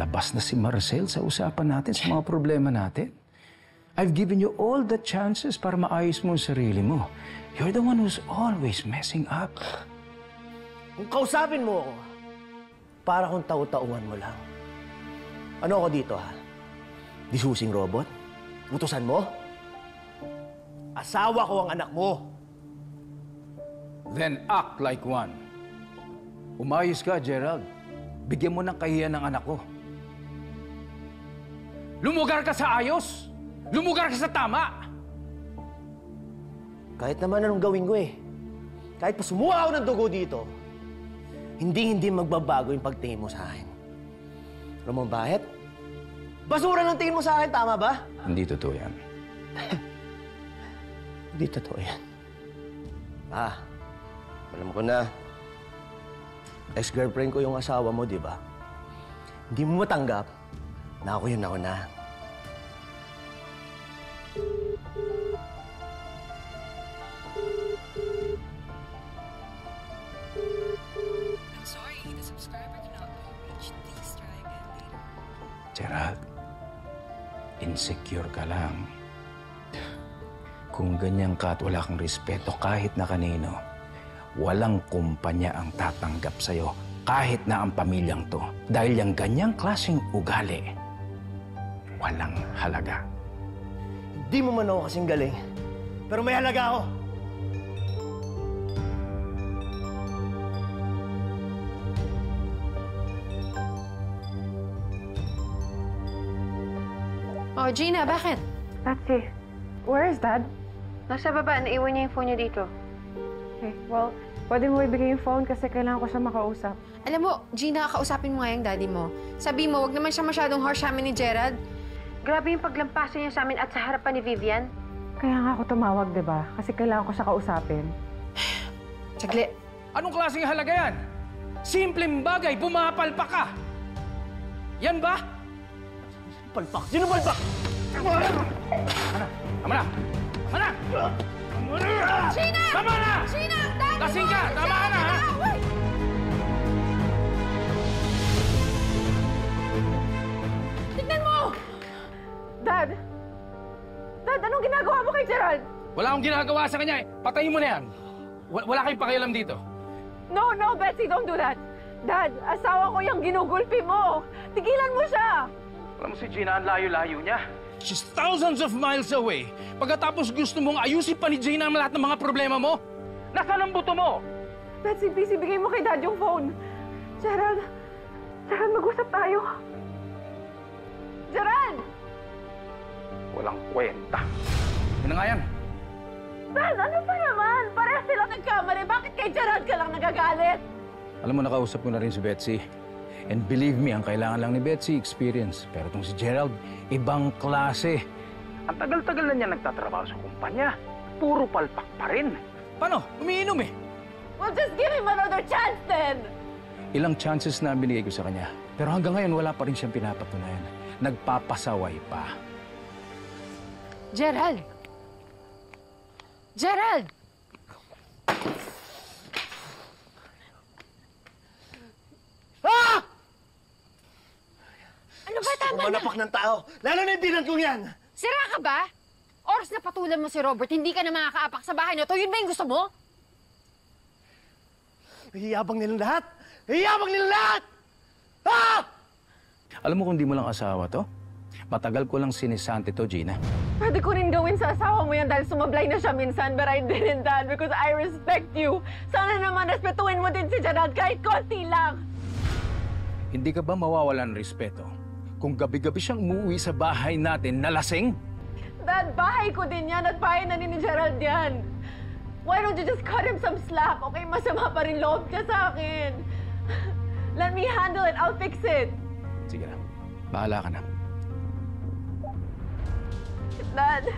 Lalabas na si Maricel sa usapan natin, sa mga problema natin. I've given you all the chances para maayos mo ang sarili mo. You're the one who's always messing up. Kung kausapin mo ako, para kung tau-tauhan mo lang. Ano ako dito, ha? Disusing robot? Utusan mo? Asawa ko ang anak mo. Then act like one. Umayos ka, Gerald. Bigyan mo ng kahiyan ng anak ko. Lumugar ka sa ayos! Lumugar ka sa tama! Kahit naman anong gawin ko eh. Kahit pa sumuha ako ng dugo dito, hindi magbabago yung pagtingin mo sa akin. Alam mo bakit? Basura ng tingin mo sa akin, tama ba? Hindi totoo yan. Hindi totoo yan. Alam ko na. Ex-girlfriend ko yung asawa mo, di ba? Hindi mo matanggap na ako na. Gerald, insecure ka lang. Kung ganyan ka at wala kang respeto kahit na kanino, walang kumpanya ang tatanggap sa'yo kahit na ang pamilyang to. Dahil yung ganyang klaseng ugali, walang halaga. Hindi mo man ako kasing galing, pero may halaga ako. Oh, Gina, bakit? Patsy, where is Dad? Nasa baba. Naiwan niya yung phone niya dito. Okay, well, pwede mo ibigay yung phone kasi kailangan ko siya makausap. Alam mo, Gina, kausapin mo nga yung daddy mo. Sabi mo, wag naman siya masyadong harsh sa amin ni Gerald. Grabe yung paglampaso niya sa amin at sa harapan ni Vivian. Kaya nga ako tumawag, di ba? Kasi kailangan ko siya kausapin. Saglit. Anong klaseng halaga yan? Simpleng bagay, pumapalpak ka! Yan ba? Palpak? Sino palpak? Tama na! Gina! Tama na! Gina! Daddy Lasing mo! ka! Tama ka na, ha? Wait! Tignan mo! Dad! Dad, anong ginagawa mo kay Gerald? Wala akong ginagawa sa kanya eh. Patayin mo na yan. Wala kayong pakialam dito. No, Betsy, don't do that. Dad, asawa ko yung ginugulpi mo. Tigilan mo siya! Alam mo si Gina, ang layo-layo niya. She's thousands of miles away. Pagkatapos gusto mong ayusin pa ni Gina ang lahat ng mga problema mo? Nasaan ang buto mo? Betsy, please, ibigay mo kay Dad yung phone. Gerald, mag-usap tayo. Gerald! Walang kwenta. Yun na nga yan. Dad, ano pa naman? Parehas sila nagkamali. Bakit kay Gerald ka lang nagagalit? Alam mo, nakausap ko na rin si Betsy. And believe me, ang kailangan lang ni Betsy, experience. Pero itong si Gerald, ibang klase. Ang tagal-tagal na niya nagtatrabaho sa kumpanya. Puro palpak pa rin. Paano? Umiinom eh. Well, just give him another chance then! Ilang chances na binigay ko sa kanya. Pero hanggang ngayon, wala pa rin siyang pinapatunayan. Nagpapasaway pa. Gerald! Gerald! Ah! Ano ba, tama na? Manapak ng tao, lalo na yung binan kong yan! Sira ka ba? Oras na patulan mo si Robert, hindi ka na makakaapak sa bahay na to. Yun ba yung gusto mo? Hihiyabang nilang lahat! Hihiyabang nilang lahat! Ah! Alam mo kung di mo lang asawa to? Matagal ko lang sinisante to, Gina. Pwede ko rin gawin sa asawa mo yan dahil sumablay na siya minsan, but I didn't, Dad, because I respect you. Sana naman respetuhin mo din si Gerald kahit konti lang. Hindi ka ba mawawalan ng respeto kung gabi-gabi siyang umuwi sa bahay natin na lasing? Dad, bahay ko din yan at bahay na ni Gerald yan. Why don't you just cut him some slack? Okay, masama pa rin loob niya sa akin. Let me handle it. I'll fix it. Sige na. Bahala ka na. Dad.